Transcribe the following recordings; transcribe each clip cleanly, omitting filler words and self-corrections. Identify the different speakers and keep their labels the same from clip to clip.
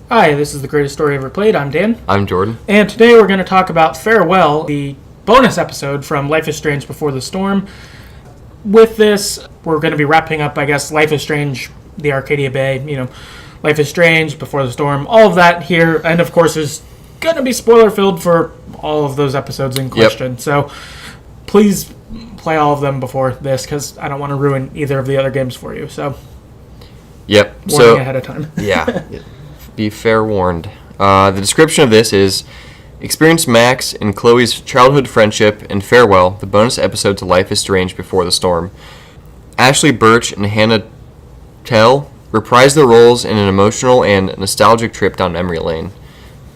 Speaker 1: Hi, this is The Greatest Story Ever Played. I'm Dan.
Speaker 2: I'm Jordan.
Speaker 1: And today we're going to talk about Farewell, the bonus episode from Life is Strange Before the Storm. With this, we're going to be wrapping up, I guess, Life is Strange, the Arcadia Bay, Life is Strange, Before the Storm, all of that here. And, of course, is going to be spoiler-filled for all of those episodes in question. Yep. So please play all of them before this, because I don't want to ruin either of the other games for you. So, warning ahead of time.
Speaker 2: Yeah. Be fair warned. The description of this is: experience Max and Chloe's childhood friendship and Farewell, the bonus episode to Life is Strange Before the Storm. Ashley Birch and Hannah Tell reprise their roles in an emotional and nostalgic trip down memory lane.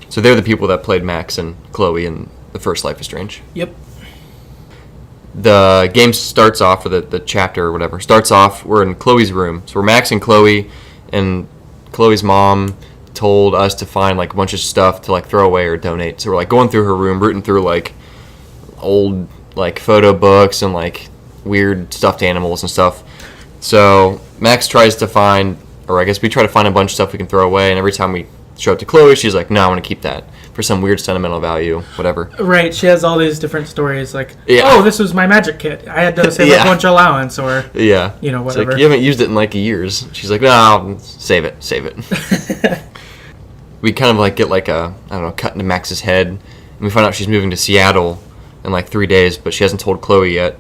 Speaker 2: So they're the people that played Max and Chloe in the first Life is Strange.
Speaker 1: Yep.
Speaker 2: The game starts off, or the chapter or whatever, starts off, we're in Chloe's room. So we're Max and Chloe's mom told us to find like a bunch of stuff to like throw away or donate. So we're like going through her room, rooting through like old like photo books and like weird stuffed animals and stuff. So Max tries to find, or I guess we try to find a bunch of stuff we can throw away, and every time we show up to Chloe, she's like, no, I want to keep that for some weird sentimental value, whatever.
Speaker 1: Right, she has all these different stories like, oh, this was my magic kit. I had to save a bunch of allowance, or, whatever.
Speaker 2: It's like, you haven't used it in like years. She's like, no, save it. We kind of like get like a, I don't know, cut into Max's head, and we find out she's moving to Seattle in like 3 days, but she hasn't told Chloe yet.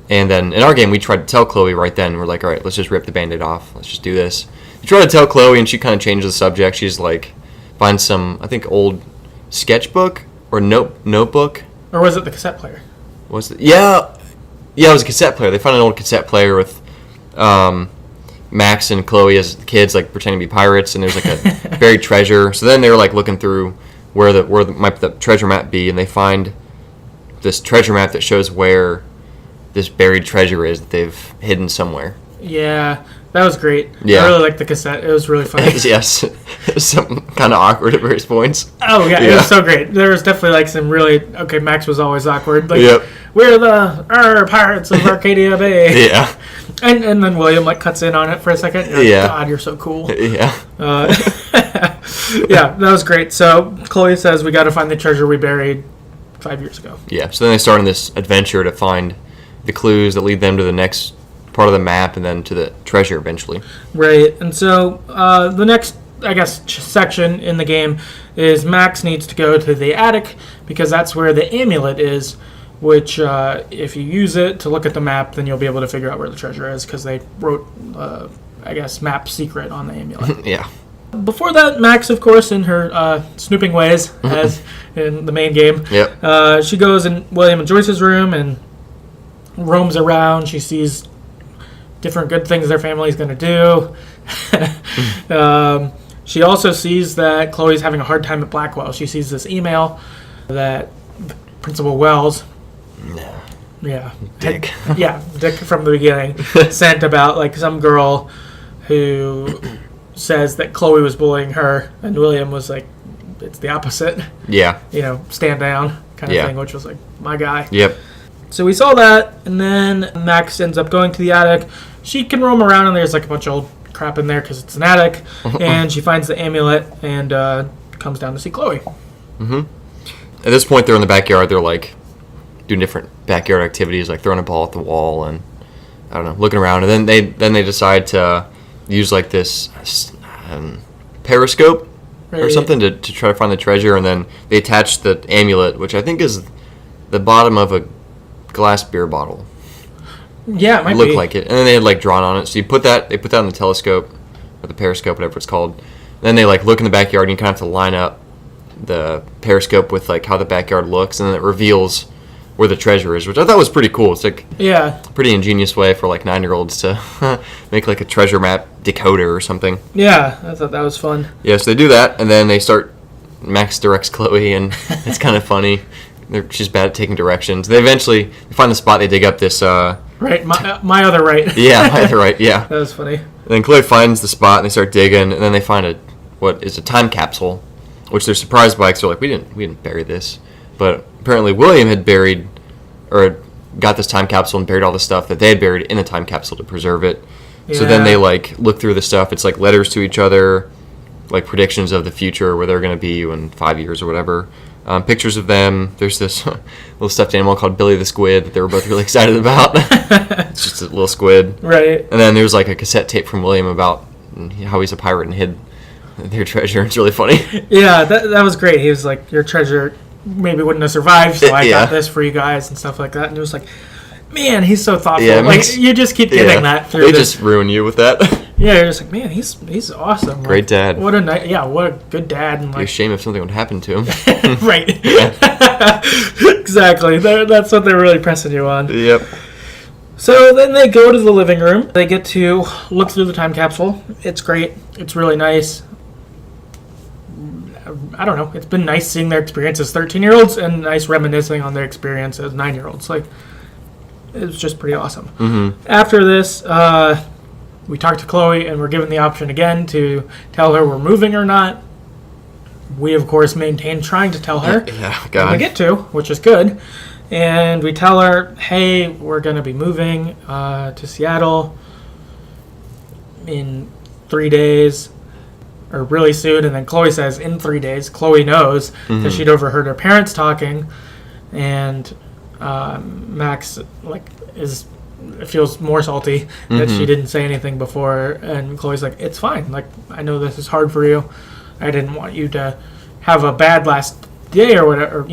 Speaker 2: And then in our game, we tried to tell Chloe right then. We're like, all right, let's just rip the Band-Aid off. Let's just do this. We try to tell Chloe, and she kind of changes the subject. She's like, finds some, I think, old sketchbook or notebook.
Speaker 1: Or was it the cassette player?
Speaker 2: Was it? Yeah, it was a cassette player. They found an old cassette player with Max and Chloe as kids, like pretending to be pirates, and there's like a buried treasure. So then they were like looking through where the treasure map be, and they find this treasure map that shows where this buried treasure is that they've hidden somewhere.
Speaker 1: Yeah, that was great.
Speaker 2: Yeah.
Speaker 1: I really liked the cassette. It was really funny.
Speaker 2: Yes. It was something kind of awkward at various points.
Speaker 1: Oh, yeah, it was so great. There was definitely like some really... Okay, Max was always awkward. Like,
Speaker 2: yep.
Speaker 1: We're the pirates of Arcadia Bay.
Speaker 2: Yeah.
Speaker 1: And then William like cuts in on it for a second. You're like,
Speaker 2: yeah.
Speaker 1: God, you're so cool.
Speaker 2: Yeah.
Speaker 1: Yeah, that was great. So Chloe says we got to find the treasure we buried 5 years ago.
Speaker 2: Yeah, so then they start on this adventure to find the clues that lead them to the next part of the map and then to the treasure eventually.
Speaker 1: Right, and so the next, I guess, section in the game is Max needs to go to the attic because that's where the amulet is, which if you use it to look at the map, then you'll be able to figure out where the treasure is because they wrote, I guess, map secret on the amulet.
Speaker 2: Yeah.
Speaker 1: Before that, Max, of course, in her snooping ways, as in the main game, she goes in William and Joyce's room and roams around. She sees different good things their family's going to do. She also sees that Chloe's having a hard time at Blackwell. She sees this email that Principal Wells,
Speaker 2: Dick.
Speaker 1: Dick from the beginning, sent about like some girl who says that Chloe was bullying her, and William was like, it's the opposite.
Speaker 2: Yeah.
Speaker 1: Stand down kind of thing, which was like, my guy.
Speaker 2: Yep.
Speaker 1: So we saw that, and then Max ends up going to the attic. She can roam around, and there's like a bunch of old crap in there because it's an attic. And she finds the amulet and comes down to see Chloe.
Speaker 2: Mm-hmm. At this point, they're in the backyard. They're like doing different backyard activities, like throwing a ball at the wall and I don't know, looking around. And then they decide to use like this periscope or something to try to find the treasure. And then they attach the amulet, which I think is the bottom of a glass beer bottle.
Speaker 1: Yeah, it might
Speaker 2: look like it. And then they had like drawn on it. So they put that on the telescope or the periscope, whatever it's called. And then they like look in the backyard, and you kind of have to line up the periscope with like how the backyard looks, and then it reveals where the treasure is, which I thought was pretty cool. It's like a pretty ingenious way for like 9-year-olds to make like a treasure map decoder or something. Yeah,
Speaker 1: I thought that was fun.
Speaker 2: Yeah, so they do that, and then Max directs Chloe, and it's kind of funny. She's bad at taking directions. They eventually find the spot. They dig up this...
Speaker 1: right, my other right.
Speaker 2: Yeah, my other right, yeah.
Speaker 1: That was funny.
Speaker 2: And then Chloe finds the spot, and they start digging, and then they find what is a time capsule, which they're surprised by, because they're like, we didn't bury this. But apparently William had buried, or got this time capsule and buried all the stuff that they had buried in the time capsule to preserve it. Yeah. So then they like look through the stuff. It's like letters to each other, like predictions of the future, where they're going to be in 5 years or whatever. Pictures of them. There's this little stuffed animal called Billy the Squid that they were both really excited about. It's just a little squid.
Speaker 1: Right.
Speaker 2: And then there's like a cassette tape from William about how he's a pirate and hid their treasure. It's really funny.
Speaker 1: Yeah, that was great. He was like, your treasure maybe wouldn't have survived, so I got this for you guys and stuff like that. And it was like, man, he's so thoughtful.
Speaker 2: Yeah,
Speaker 1: you just keep getting that through.
Speaker 2: They just ruin you with that.
Speaker 1: Yeah, you're just like, man, he's awesome.
Speaker 2: Great dad.
Speaker 1: What a good dad. And
Speaker 2: It'd be a shame if something would happen to him.
Speaker 1: Right. Exactly. That's what they're really pressing you on.
Speaker 2: Yep.
Speaker 1: So then they go to the living room. They get to look through the time capsule. It's great. It's really nice. I don't know. It's been nice seeing their experience as 13-year-olds and nice reminiscing on their experience as 9-year-olds. Like, it was just pretty awesome.
Speaker 2: Mm-hmm.
Speaker 1: After this, we talked to Chloe, and we're given the option again to tell her we're moving or not. We, of course, maintain trying to tell her.
Speaker 2: Yeah, God.
Speaker 1: We get to, which is good. And we tell her, hey, we're going to be moving to Seattle in 3 days, or really soon. And then Chloe says, in 3 days. Chloe knows because she'd overheard her parents talking. And Max, feels more salty that she didn't say anything before. And Chloe's like, it's fine. Like, I know this is hard for you. I didn't want you to have a bad last day or whatever,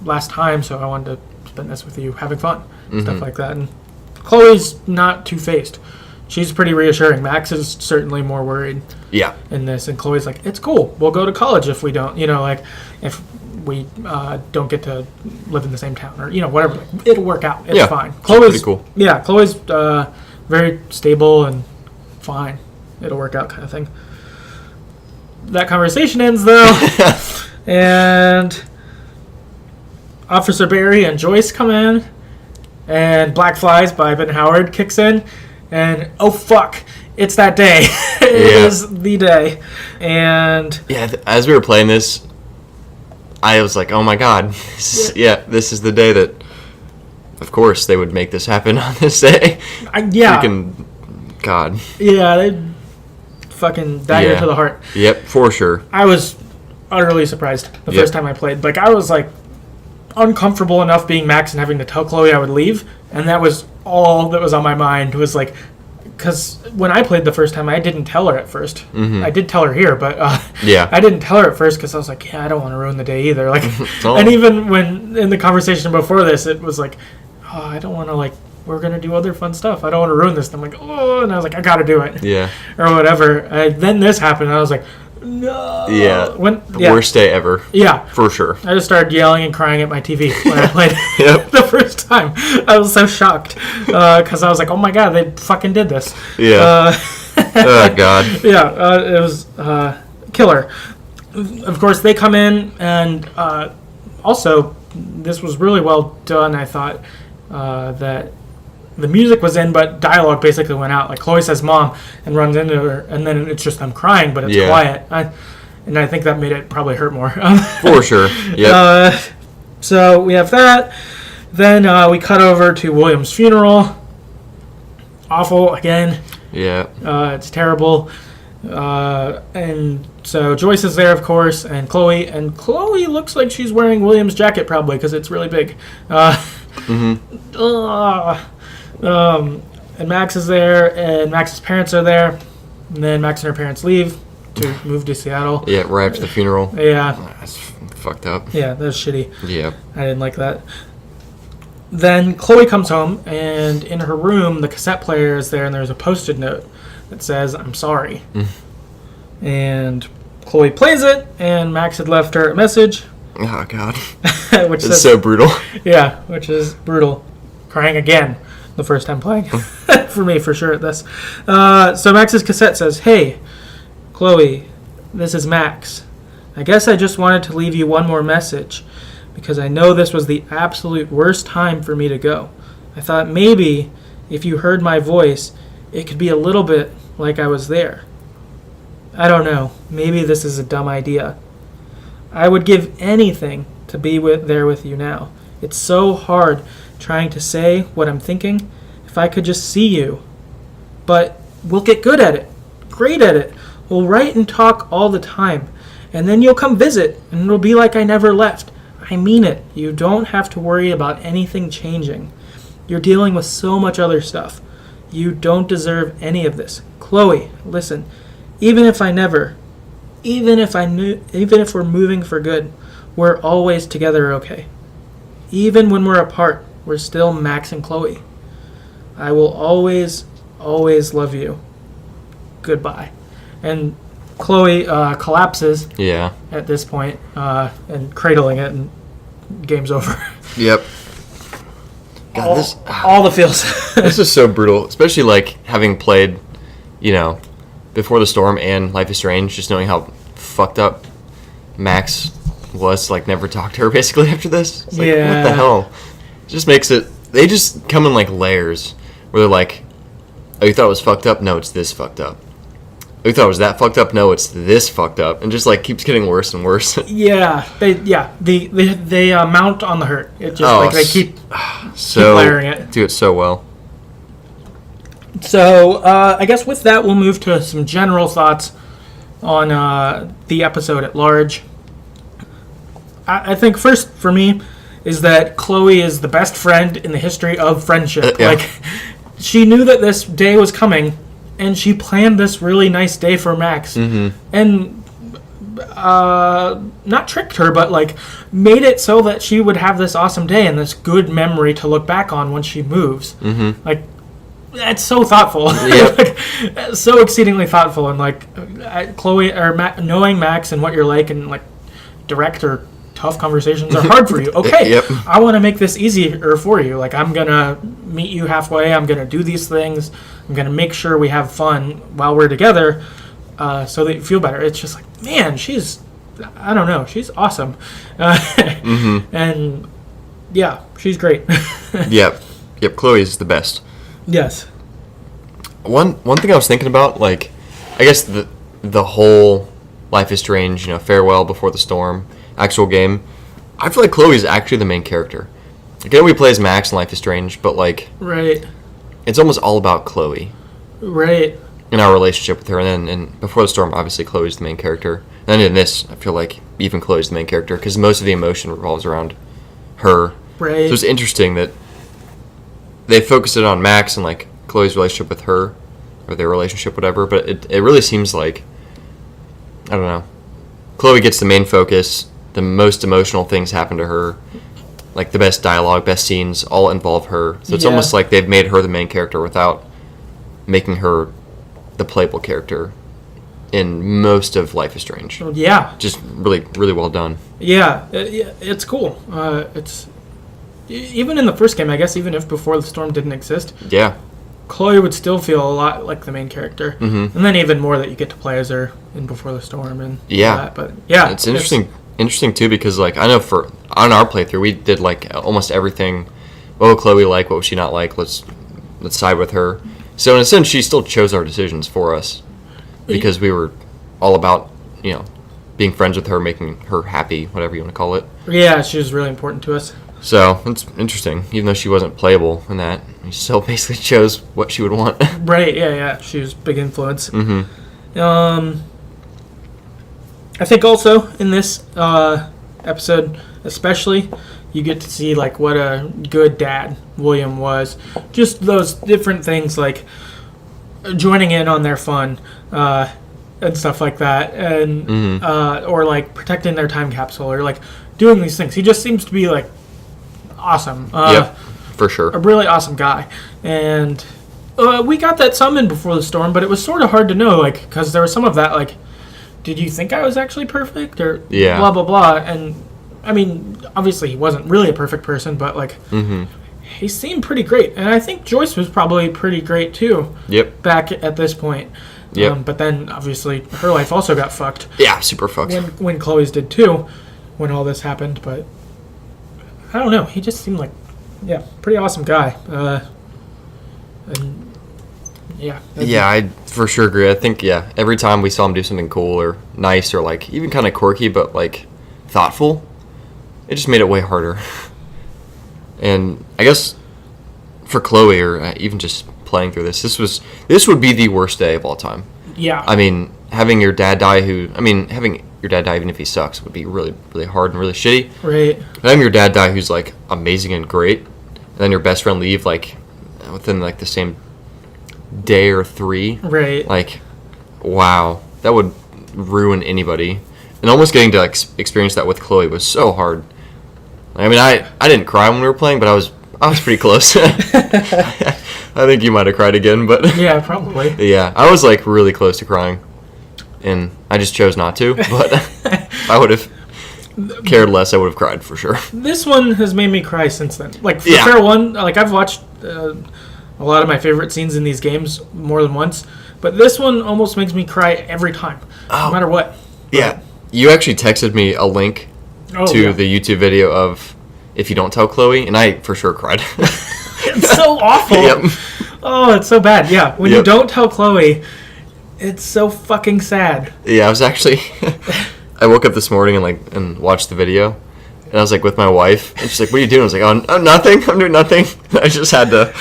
Speaker 1: last time, so I wanted to spend this with you having fun, stuff like that. And Chloe's not two-faced. She's pretty reassuring. Max is certainly more worried in this, and Chloe's like, it's cool. We'll go to college if we don't, if we don't get to live in the same town or, whatever. It'll work out. It's fine. Chloe's pretty cool. Yeah, Chloe's very stable and fine. It'll work out kind of thing. That conversation ends, though, and Officer Barry and Joyce come in, and Black Flies by Ben Howard kicks in, and oh fuck, it's that day. It is the day. And
Speaker 2: as we were playing this, I was like, oh my god, this is the day that, of course, they would make this happen on this day. Freaking God.
Speaker 1: Yeah, they fucking dagger to the heart.
Speaker 2: Yep, for sure.
Speaker 1: I was utterly surprised the first time I played. Like, I was like uncomfortable enough being Max and having to tell Chloe I would leave, and that was all that was on my mind. Was like, because when I played the first time, I didn't tell her at first. I did tell her here, but I didn't tell her at first because I was like, I don't want to ruin the day either. Like, and even when in the conversation before this, it was like, I don't want to we're going to do other fun stuff. I don't want to ruin this. And I'm like, and I was like, I got to do it. Yeah. Or whatever. Then this happened, and I was like, no.
Speaker 2: Yeah. Worst day ever. Yeah. For sure.
Speaker 1: I just started yelling and crying at my TV when I played the first time. I was so shocked because I was like, oh my god, they fucking did this. Yeah.
Speaker 2: Oh god.
Speaker 1: Yeah. It was killer. Of course, they come in, and also, this was really well done, I thought, that the music was in, but dialogue basically went out. Like, Chloe says mom and runs into her, and then it's just them crying, but it's quiet. And I think that made it probably hurt more.
Speaker 2: For sure. Yeah.
Speaker 1: So we have that. Then we cut over to William's funeral. Awful again.
Speaker 2: Yeah.
Speaker 1: It's terrible. And so Joyce is there, of course, and Chloe looks like she's wearing William's jacket probably because it's really big. And Max is there, and Max's parents are there, and then Max and her parents leave to move to Seattle.
Speaker 2: Yeah, right after the funeral.
Speaker 1: Yeah.
Speaker 2: That's fucked up.
Speaker 1: Yeah, that's shitty.
Speaker 2: Yeah. I
Speaker 1: didn't like that. Then Chloe comes home, and in her room, the cassette player is there, and there's a Post-it note that says, I'm sorry. And Chloe plays it, and Max had left her a message.
Speaker 2: Oh, God.
Speaker 1: Which
Speaker 2: is so brutal.
Speaker 1: Yeah, which is brutal. Crying again the first time playing. For me, for sure, at this. So Max's cassette says, hey, Chloe, this is Max. I guess I just wanted to leave you one more message because I know this was the absolute worst time for me to go. I thought maybe if you heard my voice, it could be a little bit like I was there. I don't know. Maybe this is a dumb idea. I would give anything to be there with you now. It's so hard trying to say what I'm thinking. If I could just see you. But we'll get good at it. Great at it. We'll write and talk all the time. And then you'll come visit, and it'll be like I never left. I mean it. You don't have to worry about anything changing. You're dealing with so much other stuff. You don't deserve any of this. Chloe, listen. Even if we're moving for good, we're always together okay. Even when we're apart, we're still Max and Chloe. I will always, always love you. Goodbye. And Chloe collapses at this point, and cradling it, and game's over.
Speaker 2: Yep. God,
Speaker 1: all the feels.
Speaker 2: This is so brutal, especially like having played, Before the Storm and Life is Strange, just knowing how fucked up Max was, like never talked to her basically after this. It's like, what the hell? It just makes it. They just come in like layers where they're like, oh, you thought it was fucked up? No, it's this fucked up. Oh, you thought it was that fucked up? No, it's this fucked up, and just like keeps getting worse and worse. They
Speaker 1: mount on the hurt. It just they keep layering it.
Speaker 2: Do it so well.
Speaker 1: So I guess with that we'll move to some general thoughts on the episode at large. I think first for me is that Chloe is the best friend in the history of friendship. Like, she knew that this day was coming, and she planned this really nice day for Max, and not tricked her, but like made it so that she would have this awesome day and this good memory to look back on when she moves. Like, that's so thoughtful. Like, so exceedingly thoughtful. And like Chloe or knowing Max and what you're like, and like direct or tough conversations are hard for you. Okay, I want to make this easier for you. Like, I'm gonna meet you halfway. I'm gonna do these things. I'm gonna make sure we have fun while we're together, so that you feel better. It's just like, man, she's awesome. And yeah, she's great.
Speaker 2: Yep, Chloe's the best.
Speaker 1: Yes.
Speaker 2: One thing I was thinking about, like, I guess the whole Life is Strange, Farewell, Before the Storm, actual game, I feel like Chloe's actually the main character. Again, we play as Max in Life is Strange, but like, it's almost all about Chloe,
Speaker 1: right?
Speaker 2: And our relationship with her. And then in Before the Storm, obviously Chloe's the main character. And then in this, I feel like even Chloe's the main character because most of the emotion revolves around her.
Speaker 1: Right.
Speaker 2: So it's interesting that they focus it on Max and like Chloe's relationship with her, or their relationship, whatever. But it really seems like, I don't know, Chloe gets the main focus. The most emotional things happen to her. Like the best dialogue, best scenes, all involve her. So it's almost like they've made her the main character without making her the playable character in most of Life is Strange.
Speaker 1: Yeah.
Speaker 2: Just really, really well done.
Speaker 1: Yeah, it's cool. It's even in the first game, I guess, even if Before the Storm didn't exist.
Speaker 2: Yeah.
Speaker 1: Chloe would still feel a lot like the main character, and then even more that you get to play as her in Before the Storm and all that. But yeah,
Speaker 2: it's interesting too, because like I know on our playthrough we did like almost everything. What would Chloe like? What would she not like? Let's side with her. So in a sense, she still chose our decisions for us because we were all about being friends with her, making her happy, whatever you want to call it.
Speaker 1: Yeah, she was really important to us.
Speaker 2: So it's interesting, even though she wasn't playable in that, we still basically chose what she would want.
Speaker 1: Right? Yeah. She was a big influence. I think also in this episode, especially, you get to see like what a good dad William was. Just those different things like joining in on their fun and stuff like that, and or like protecting their time capsule, or like doing these things. He just seems to be like awesome.
Speaker 2: For sure.
Speaker 1: A really awesome guy. And we got that some in Before the Storm, but it was sort of hard to know, like, because there was some of that, like, did you think I was actually perfect? Or blah, blah, blah. And, I mean, obviously he wasn't really a perfect person, but, like, he seemed pretty great. And I think Joyce was probably pretty great, too. Back at this point. But then, obviously, her life also got fucked.
Speaker 2: Yeah, super fucked.
Speaker 1: When Chloe's did, too, when all this happened. But I don't know. He just seemed like, pretty awesome guy. And
Speaker 2: I for sure agree. I think, every time we saw him do something cool or nice or, like, even kind of quirky but, like, thoughtful, it just made it way harder. And I guess for Chloe, or even just playing through this would be the worst day of all time.
Speaker 1: Yeah.
Speaker 2: I mean, having your dad die having your dad die even if he sucks would be really, really hard and really shitty.
Speaker 1: Right.
Speaker 2: But having your dad die who's, like, amazing and great, and then your best friend leave, like, within, like, the same day or 3.
Speaker 1: Right.
Speaker 2: Like, wow. That would ruin anybody. And almost getting to, like, experience that with Chloe was so hard. I mean, I didn't cry when we were playing, but I was pretty close. I think you might have cried again, but
Speaker 1: yeah, probably.
Speaker 2: Yeah, I was, like, really close to crying, and I just chose not to. But if I would have cared less, I would have cried for sure.
Speaker 1: This one has made me cry since then. Like, for Fair One, like, I've watched a lot of my favorite scenes in these games more than once, but this one almost makes me cry every time, no matter what.
Speaker 2: Yeah, you actually texted me a link to the YouTube video of If You Don't Tell Chloe, and I for sure cried.
Speaker 1: It's so awful.
Speaker 2: Yep.
Speaker 1: Oh, it's so bad. Yeah, when you don't tell Chloe, it's so fucking sad.
Speaker 2: Yeah, I was actually... I woke up this morning and watched the video, and I was, like, with my wife, and she's like, what are you doing? I was like, oh, nothing. I'm doing nothing. I just had to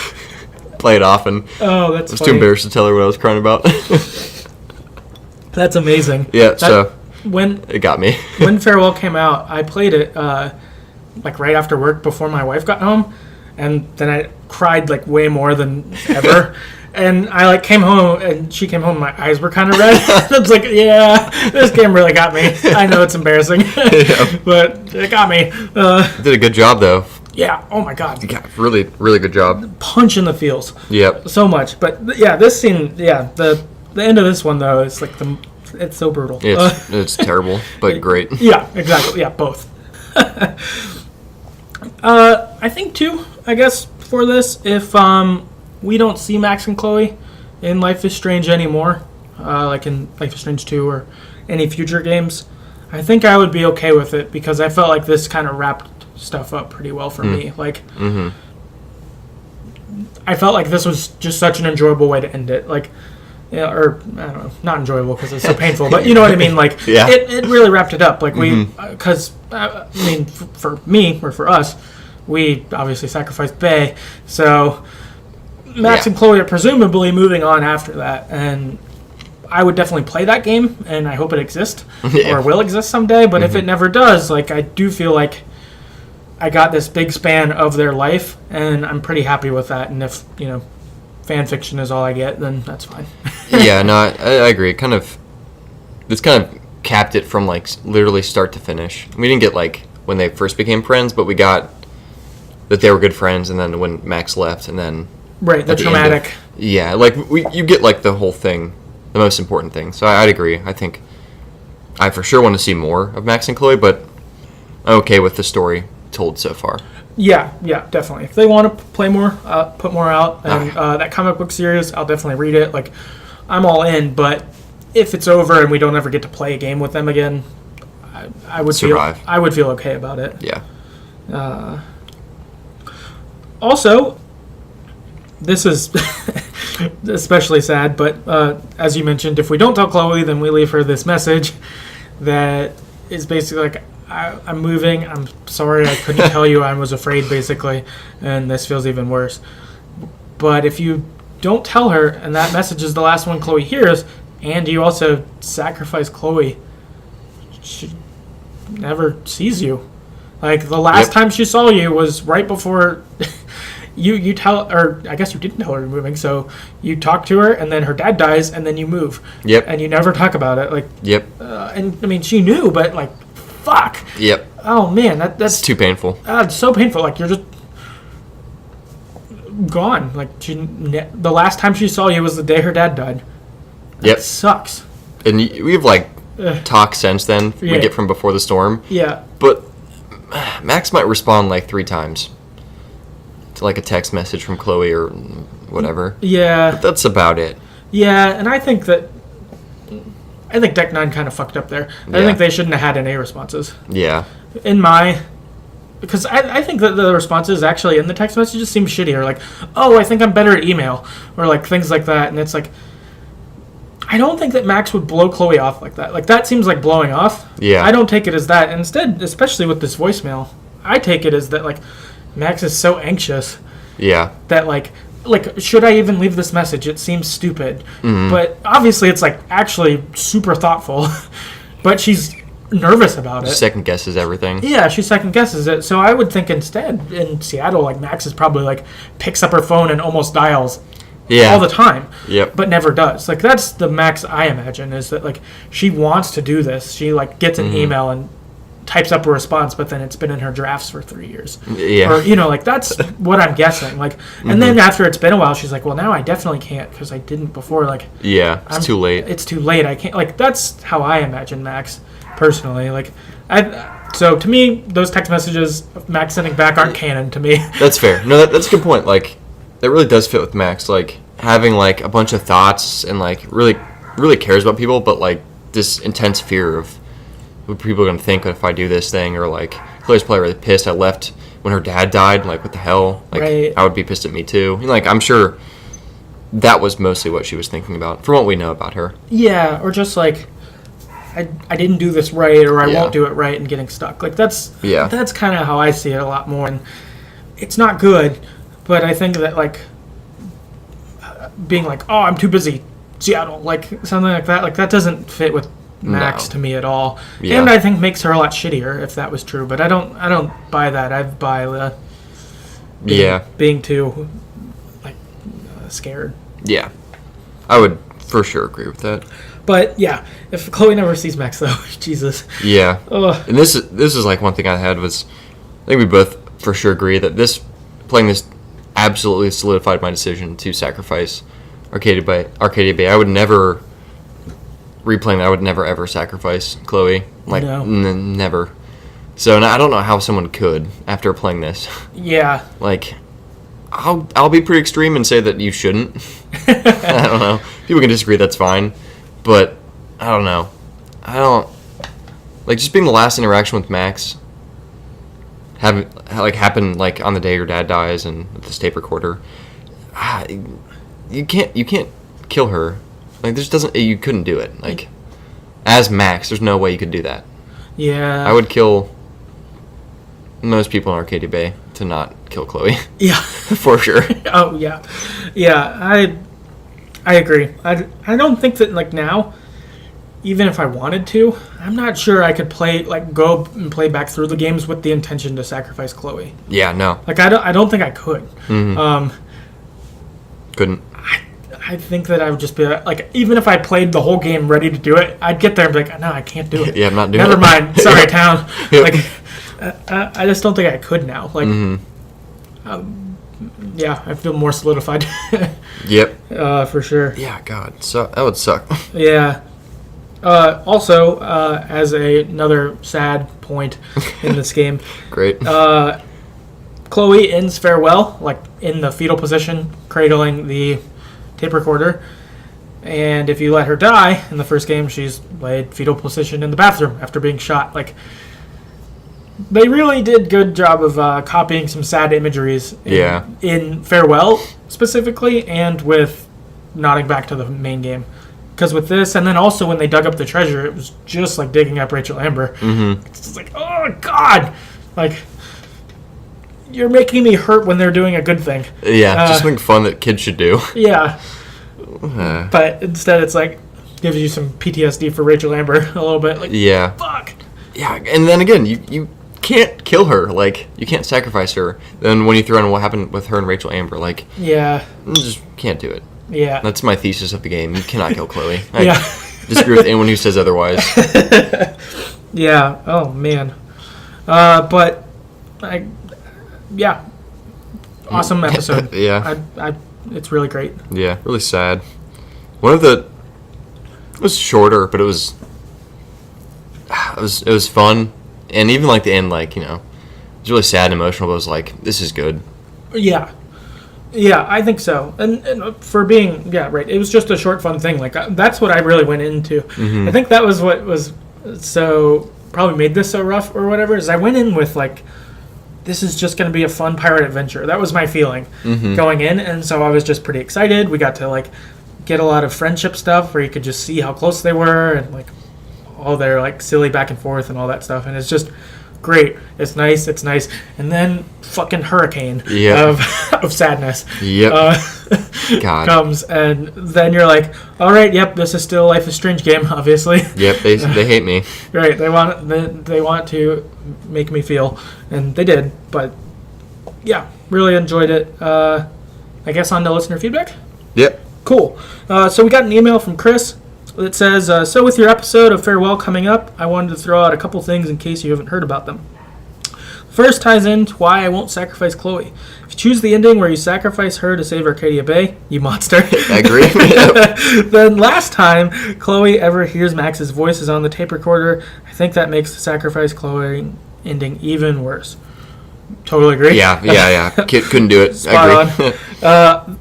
Speaker 2: play it off, and
Speaker 1: I was
Speaker 2: too embarrassed to tell her what I was crying about.
Speaker 1: That's amazing.
Speaker 2: Yeah, so
Speaker 1: when
Speaker 2: it got me.
Speaker 1: When Farewell came out, I played it, like, right after work before my wife got home, and then I cried, like, way more than ever. And I, like, came home, and she came home, and my eyes were kind of red. I was like, yeah, this game really got me. I know it's embarrassing, but it got me.
Speaker 2: You did a good job, though.
Speaker 1: Yeah, oh my God.
Speaker 2: Yeah, really, really good job.
Speaker 1: Punch in the feels.
Speaker 2: Yep.
Speaker 1: So much. But, yeah, this scene, the end of this one, though, is, like, it's so brutal.
Speaker 2: It's terrible, but great.
Speaker 1: Yeah, exactly. Yeah, both. I think, too, I guess, for this, if we don't see Max and Chloe in Life is Strange anymore, like in Life is Strange 2 or any future games, I think I would be okay with it because I felt like this kind of wrapped stuff up pretty well for me. Like, I felt like this was just such an enjoyable way to end it. Like, yeah, or I don't know, not enjoyable because it's so painful, but you know what I mean. Like, it really wrapped it up. Like because I mean, for me or for us, we obviously sacrificed Bay, so Max and Chloe are presumably moving on after that, and I would definitely play that game, and I hope it exists or will exist someday. But if it never does, like, I do feel like I got this big span of their life, and I'm pretty happy with that. And if fan fiction is all I get, then that's fine.
Speaker 2: Yeah, no, I agree. This kind of capped it from, like, literally start to finish. We didn't get, like, when they first became friends, but we got that they were good friends, and then when Max left, and then
Speaker 1: right, the traumatic.
Speaker 2: You get, like, the whole thing, the most important thing. So I'd agree. I think I for sure want to see more of Max and Chloe, but I'm okay with the story told so far.
Speaker 1: Yeah, definitely. If they want to play more, put more out, and that comic book series, I'll definitely read it. Like, I'm all in, but if it's over and we don't ever get to play a game with them again, I would
Speaker 2: survive.
Speaker 1: I would feel okay about it.
Speaker 2: Yeah.
Speaker 1: Also, this is especially sad, but as you mentioned, if we don't tell Chloe, then we leave her this message that is basically like, I'm moving. I'm sorry I couldn't tell you. I was afraid, basically, and this feels even worse. But if you don't tell her, and that message is the last one Chloe hears, and you also sacrifice Chloe, she never sees you. Like, the last time she saw you was right before you tell, or I guess you didn't tell her you're moving, so you talk to her, and then her dad dies, and then you move.
Speaker 2: Yep.
Speaker 1: And you never talk about it. Like, and I mean, she knew, but, like, fuck.
Speaker 2: Yep.
Speaker 1: Oh man, that's
Speaker 2: too painful.
Speaker 1: It's so painful. Like, you're just gone. Like, the last time she saw you was the day her dad died. That sucks.
Speaker 2: And we've, like, talked since then. We get from before the storm.
Speaker 1: Yeah.
Speaker 2: But Max might respond like 3 times to, like, a text message from Chloe or whatever. Yeah. But that's about it.
Speaker 1: Yeah, and I think Deck 9 kind of fucked up there. I think they shouldn't have had any responses. Yeah. Because I think that the responses actually in the text messages seem shitty, or like, oh, I think I'm better at email, or like things like that. And it's like, I don't think that Max would blow Chloe off like that. Like, that seems like blowing off. Yeah. I don't take it as that. Instead, especially with this voicemail, I take it as that, like, Max is so anxious. Yeah. That, like, like, should I even leave this message? It seems stupid. But obviously it's, like, actually super thoughtful. But she's nervous about it.
Speaker 2: Second guesses everything.
Speaker 1: Yeah, she second guesses it. So I would think instead in Seattle, like, Max is probably, like, picks up her phone and almost dials all the time.
Speaker 2: Yep.
Speaker 1: But never does. Like, that's the Max I imagine, is that, like, she wants to do this. She, like, gets an email and types up a response, but then it's been in her drafts for 3 years.
Speaker 2: Yeah.
Speaker 1: Or, you know, like, that's what I'm guessing. Like, and then after it's been a while, she's like, well, now I definitely can't because I didn't before. Like,
Speaker 2: yeah, it's too late.
Speaker 1: It's too late. I can't. Like, that's how I imagine Max, personally. Like, so to me, those text messages of Max sending back aren't canon to me.
Speaker 2: That's fair. No, that's a good point. Like, that really does fit with Max. Like, having, like, a bunch of thoughts and, like, really cares about people, but, like, this intense fear of what people are going to think if I do this thing, or, like, Chloe's probably really pissed I left when her dad died. Like, what the hell? Like,
Speaker 1: Right.
Speaker 2: I would be pissed at me, too. Like, I'm sure that was mostly what she was thinking about, from what we know about her.
Speaker 1: Yeah, or just, like, I didn't do this right, or I
Speaker 2: Yeah.
Speaker 1: won't do it right, and getting stuck. Like, that's
Speaker 2: Yeah.
Speaker 1: kind of how I see it a lot more. And it's not good, but I think that, like, being like, oh, I'm too busy, Seattle, like, something like that doesn't fit with Max
Speaker 2: No.
Speaker 1: to me at all.
Speaker 2: Yeah.
Speaker 1: And I think makes her a lot shittier if that was true. But I don't buy that. I buy the being too, like, scared.
Speaker 2: Yeah. I would for sure agree with that.
Speaker 1: But yeah, if Chloe never sees Max though, Jesus.
Speaker 2: Yeah.
Speaker 1: Ugh.
Speaker 2: And this is like one thing I had was, I think we both for sure agree that playing this absolutely solidified my decision to sacrifice Arcadia Bay. I would never replaying that. I would never ever sacrifice Chloe. Like,
Speaker 1: No.
Speaker 2: Never. So I don't know how someone could after playing this.
Speaker 1: Yeah.
Speaker 2: Like, I'll be pretty extreme and say that you shouldn't. I don't know. People can disagree. That's fine. But I don't know. Like, just being the last interaction with Max, happen like on the day your dad dies and with this tape recorder. You can't kill her. Like, you couldn't do it. Like, as Max, there's no way you could do that.
Speaker 1: Yeah.
Speaker 2: I would kill most people in Arcadia Bay to not kill Chloe.
Speaker 1: Yeah.
Speaker 2: For sure.
Speaker 1: Oh yeah. Yeah. I agree. I don't think that, like, now, even if I wanted to, I'm not sure I could go and play back through the games with the intention to sacrifice Chloe.
Speaker 2: Yeah. No.
Speaker 1: Like, I don't think I could.
Speaker 2: Mm-hmm.
Speaker 1: Couldn't. I think that I would just be like, even if I played the whole game ready to do it, I'd get there and be like, no, I can't do it.
Speaker 2: Yeah, I'm not doing it.
Speaker 1: Never mind. Sorry, town.
Speaker 2: Yep.
Speaker 1: Like, I just don't think I could now. Like, yeah, I feel more solidified.
Speaker 2: Yep.
Speaker 1: For sure.
Speaker 2: Yeah, God. So that would suck.
Speaker 1: Yeah. Also, as another sad point in this game,
Speaker 2: Great.
Speaker 1: Chloe ends farewell, like, in the fetal position, cradling the tape recorder. And if you let her die in the first game, she's laid fetal position in the bathroom after being shot. Like, they really did good job of copying some sad imageries in Farewell specifically, and with nodding back to the main game. Because with this, and then also when they dug up the treasure, it was just like digging up Rachel Amber. Mm-hmm. It's just like, oh God, like, you're making me hurt when they're doing a good thing.
Speaker 2: Yeah, just something fun that kids should do.
Speaker 1: Yeah. But instead it's like, gives you some PTSD for Rachel Amber a little bit. Like,
Speaker 2: yeah.
Speaker 1: Fuck.
Speaker 2: Yeah, and then again, you can't kill her. Like, you can't sacrifice her. Then when you throw in what happened with her and Rachel Amber, like,
Speaker 1: yeah,
Speaker 2: you just can't do it.
Speaker 1: Yeah.
Speaker 2: That's my thesis of the game. You cannot kill Chloe. I
Speaker 1: Yeah.
Speaker 2: disagree with anyone who says otherwise.
Speaker 1: Yeah. Oh man. But yeah. Awesome episode.
Speaker 2: Yeah.
Speaker 1: It's really great.
Speaker 2: Yeah, really sad. It was shorter, but it was fun, and even like the end, like, you know, it was really sad and emotional, but it was like, this is good.
Speaker 1: Yeah. Yeah, I think so. And for being, right, it was just a short, fun thing. Like, that's what I really went into. Mm-hmm. I think that was what was so, probably made this so rough or whatever, is I went in with, like, this is just going to be a fun pirate adventure. That was my feeling going in, and so I was just pretty excited. We got to, like, get a lot of friendship stuff where you could just see how close they were, and, like, all their like silly back and forth and all that stuff, and it's just great. It's nice. And then fucking hurricane of sadness
Speaker 2: God.
Speaker 1: comes, and then you're like, all right, yep, this is still a Life is Strange game, obviously.
Speaker 2: Yep, they hate me.
Speaker 1: Right, they want to make me feel, and they did. But yeah, really enjoyed it. I guess on to listener feedback.
Speaker 2: Yep.
Speaker 1: Cool. So we got an email from Chris that says, so with your episode of Farewell coming up, I wanted to throw out a couple things in case you haven't heard about them. First ties into why I won't sacrifice Chloe. If you choose the ending where you sacrifice her to save Arcadia Bay, you monster.
Speaker 2: I agree. Yep.
Speaker 1: Then last time Chloe ever hears Max's voices on the tape recorder, I think that makes the sacrifice Chloe ending even worse. Totally agree.
Speaker 2: Yeah. Kid couldn't do it.
Speaker 1: Spot
Speaker 2: I agree.
Speaker 1: on.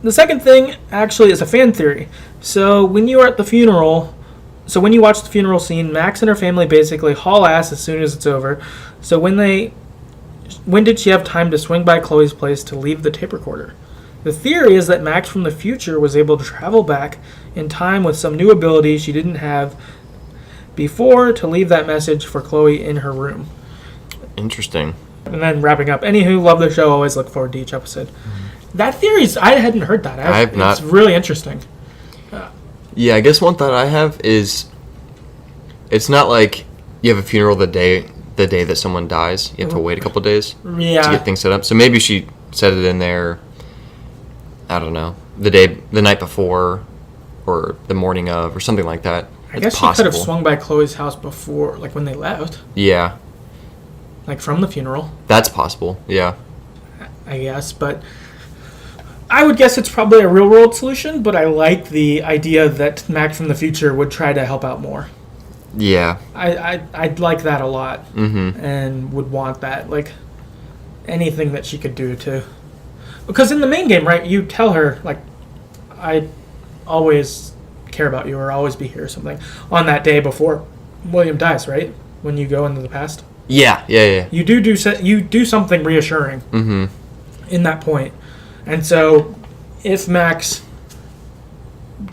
Speaker 1: The second thing actually is a fan theory. So when you watch the funeral scene, Max and her family basically haul ass as soon as it's over. So when did she have time to swing by Chloe's place to leave the tape recorder? The theory is that Max from the future was able to travel back in time with some new ability she didn't have before to leave that message for Chloe in her room.
Speaker 2: Interesting.
Speaker 1: And then wrapping up, anywho, love the show, always look forward to each episode. That theory I hadn't heard that.
Speaker 2: I have not.
Speaker 1: It's really interesting.
Speaker 2: Yeah, I guess one thought I have is it's not like you have a funeral the day that someone dies. You have to wait a couple days to get things set up. So maybe she set it in there, I don't know, the night before or the morning of or something like that.
Speaker 1: I guess she could have swung by Chloe's house before, like when they left.
Speaker 2: Yeah.
Speaker 1: Like from the funeral.
Speaker 2: That's possible, yeah.
Speaker 1: I guess, but I would guess it's probably a real world solution, but I like the idea that Max from the future would try to help out more.
Speaker 2: Yeah.
Speaker 1: I'd like that a lot, and would want that. Like, anything that she could do to... Because in the main game, right, you tell her, like, I always care about you or always be here or something on that day before William dies, right? When you go into the past.
Speaker 2: Yeah.
Speaker 1: You do something reassuring in that point. And so, if Max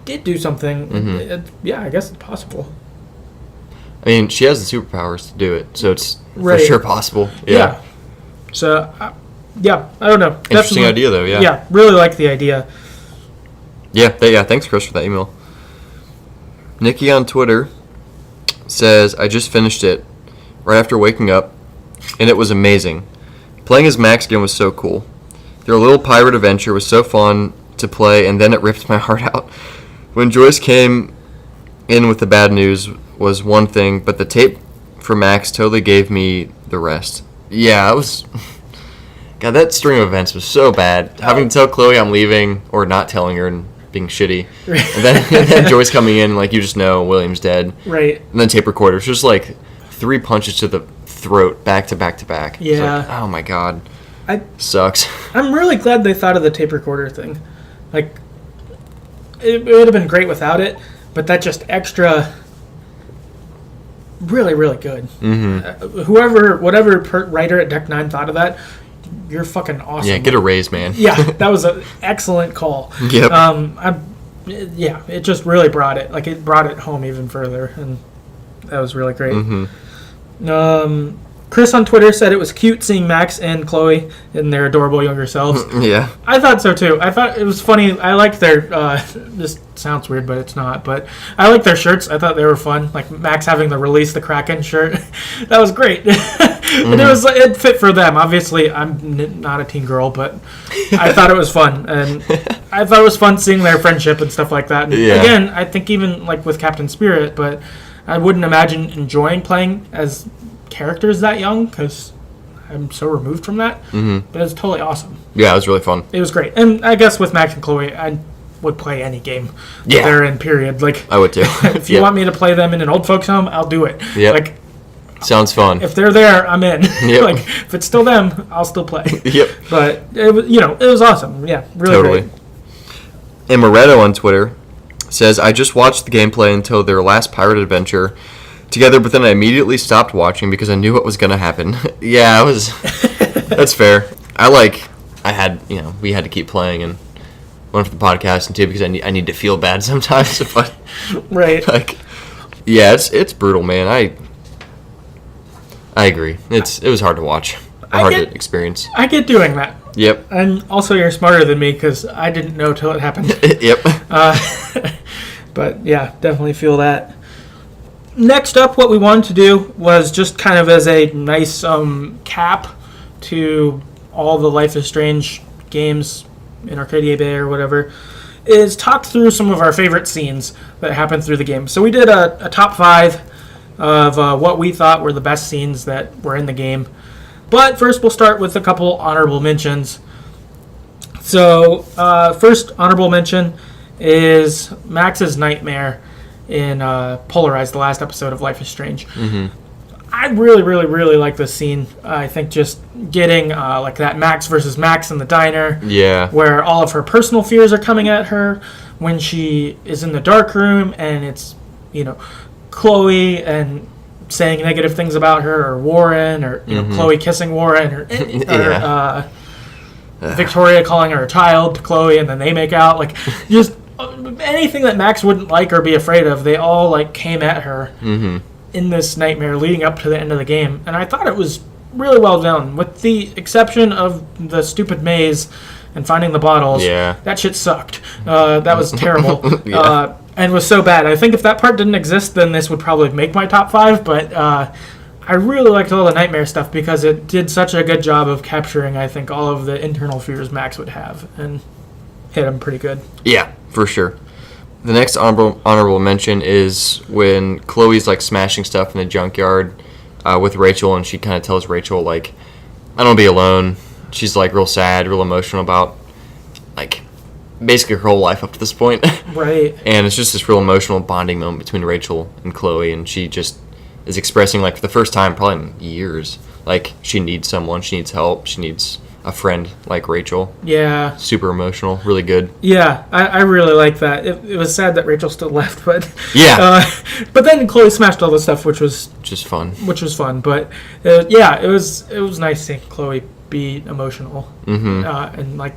Speaker 1: did do something, I guess it's possible.
Speaker 2: I mean, she has the superpowers to do it, so it's
Speaker 1: for
Speaker 2: sure possible. Yeah.
Speaker 1: So, I don't know.
Speaker 2: Interesting idea, though, yeah.
Speaker 1: Yeah, really like the idea.
Speaker 2: Yeah, thanks, Chris, for that email. Nikki on Twitter says, I just finished it right after waking up, and it was amazing. Playing as Max again was so cool. Their little pirate adventure was so fun to play, and then it ripped my heart out. When Joyce came in with the bad news was one thing, but the tape for Max totally gave me the rest. Yeah, it was... God, that string of events was so bad. Having to tell Chloe I'm leaving, or not telling her and being shitty. And then Joyce coming in, like, you just know William's dead.
Speaker 1: Right.
Speaker 2: And then tape recorders. Just, like, 3 punches to the throat, back to back to back.
Speaker 1: Yeah.
Speaker 2: Like, oh, my God. Sucks.
Speaker 1: I'm really glad they thought of the tape recorder thing. Like, it would have been great without it, but that just extra... Really, really good. Whatever writer at Deck 9 thought of that, you're fucking awesome.
Speaker 2: Yeah, get a raise, man.
Speaker 1: Yeah, that was an excellent call.
Speaker 2: Yep.
Speaker 1: It just really brought it. Like, it brought it home even further, and that was really great. Chris on Twitter said it was cute seeing Max and Chloe in their adorable younger selves.
Speaker 2: Yeah.
Speaker 1: I thought so too. I thought it was funny. I liked their, this sounds weird, but it's not, but I liked their shirts. I thought they were fun. Like Max having the Release the Kraken shirt. That was great. And it fit for them. Obviously, I'm not a teen girl, but I thought it was fun. And I thought it was fun seeing their friendship and stuff like that. And again, I think even like with Captain Spirit, but I wouldn't imagine enjoying playing as characters that young because I'm so removed from that. But it's totally awesome.
Speaker 2: Yeah, it was really fun.
Speaker 1: It was great. And I guess with Max and Chloe, I would play any game they're in, period. Like,
Speaker 2: I would too.
Speaker 1: If you want me to play them in an old folks home, I'll do it.
Speaker 2: Yep.
Speaker 1: Like,
Speaker 2: sounds fun.
Speaker 1: If they're there, I'm in.
Speaker 2: Yep.
Speaker 1: Like, if it's still them, I'll still play.
Speaker 2: Yep.
Speaker 1: But it was, it was awesome. Yeah, really great.
Speaker 2: And Moretto on Twitter says, I just watched the gameplay until their last pirate adventure together, but then I immediately stopped watching because I knew what was going to happen. Yeah, that's fair. We had to keep playing, and one for the podcast and two because I need to feel bad sometimes. But
Speaker 1: right.
Speaker 2: Like, Yeah, it's brutal, man. I agree. It was hard to watch. Hard to experience.
Speaker 1: I get doing that.
Speaker 2: Yep.
Speaker 1: And also, you're smarter than me because I didn't know till it happened.
Speaker 2: Yep.
Speaker 1: But yeah, definitely feel that. Next up, what we wanted to do was just kind of as a nice cap to all the Life is Strange games in Arcadia Bay or whatever, is talk through some of our favorite scenes that happened through the game. So we did a top 5 of what we thought were the best scenes that were in the game. But first, we'll start with a couple honorable mentions. So, first honorable mention is Max's nightmare in Polarized, the last episode of Life is Strange.
Speaker 2: Mm-hmm.
Speaker 1: I really, really, really like this scene. I think just getting like that Max versus Max in the diner, where all of her personal fears are coming at her when she is in the dark room, and it's, Chloe and saying negative things about her, or Warren, or Chloe kissing Warren, or Victoria calling her a child to Chloe, and then they make out. Like, just anything that Max wouldn't like or be afraid of, they all like came at her in this nightmare leading up to the end of the game. And I thought it was really well done, with the exception of the stupid maze and finding the bottles. That shit sucked. That was terrible. And was so bad. I think if that part didn't exist, then this would probably make my top 5, but I really liked all the nightmare stuff because it did such a good job of capturing, I think, all of the internal fears Max would have, and hit him pretty good. Yeah,
Speaker 2: for sure. The next honorable mention is when Chloe's like smashing stuff in the junkyard with Rachel, and she kind of tells Rachel, like, I don't want to be alone. She's like real sad, real emotional about like basically her whole life up to this point.
Speaker 1: Right.
Speaker 2: And it's just this real emotional bonding moment between Rachel and Chloe, and she just is expressing, like, for the first time probably in years, like, she needs someone, she needs help, she needs a friend like Rachel.
Speaker 1: Yeah.
Speaker 2: Super emotional, really good.
Speaker 1: Yeah, I really like that. It was sad that Rachel still left, but but then Chloe smashed all the stuff, which was
Speaker 2: just fun.
Speaker 1: But it was nice seeing Chloe be emotional and like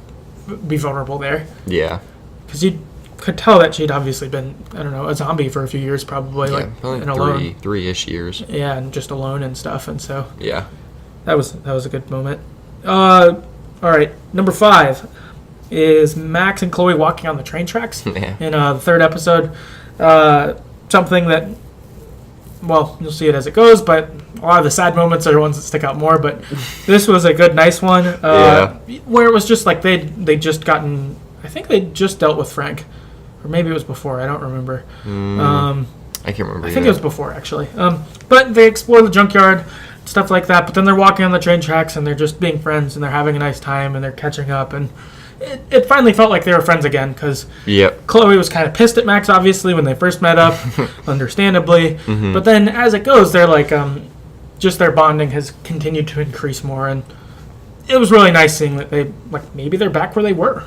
Speaker 1: be vulnerable there.
Speaker 2: Yeah,
Speaker 1: because you could tell that she'd obviously been, I don't know, a zombie for a few years, probably
Speaker 2: probably
Speaker 1: and alone.
Speaker 2: three-ish years.
Speaker 1: Yeah, and just alone and stuff, and so that was a good moment. All right, number 5 is Max and Chloe walking on the train tracks in the third episode. Something that, well, you'll see it as it goes, but a lot of the sad moments are the ones that stick out more. But this was a good, nice one where it was just like they just gotten, I think they just dealt with Frank, or maybe it was before. I don't remember.
Speaker 2: I can't remember.
Speaker 1: I think it was before, actually. But they explore the junkyard, stuff like that. But then they're walking on the train tracks, and they're just being friends, and they're having a nice time, and they're catching up. And it finally felt like they were friends again, because Chloe was kind of pissed at Max, obviously, when they first met up, understandably. But then as it goes, they're like, just their bonding has continued to increase more, and it was really nice seeing that they, like, maybe they're back where they were.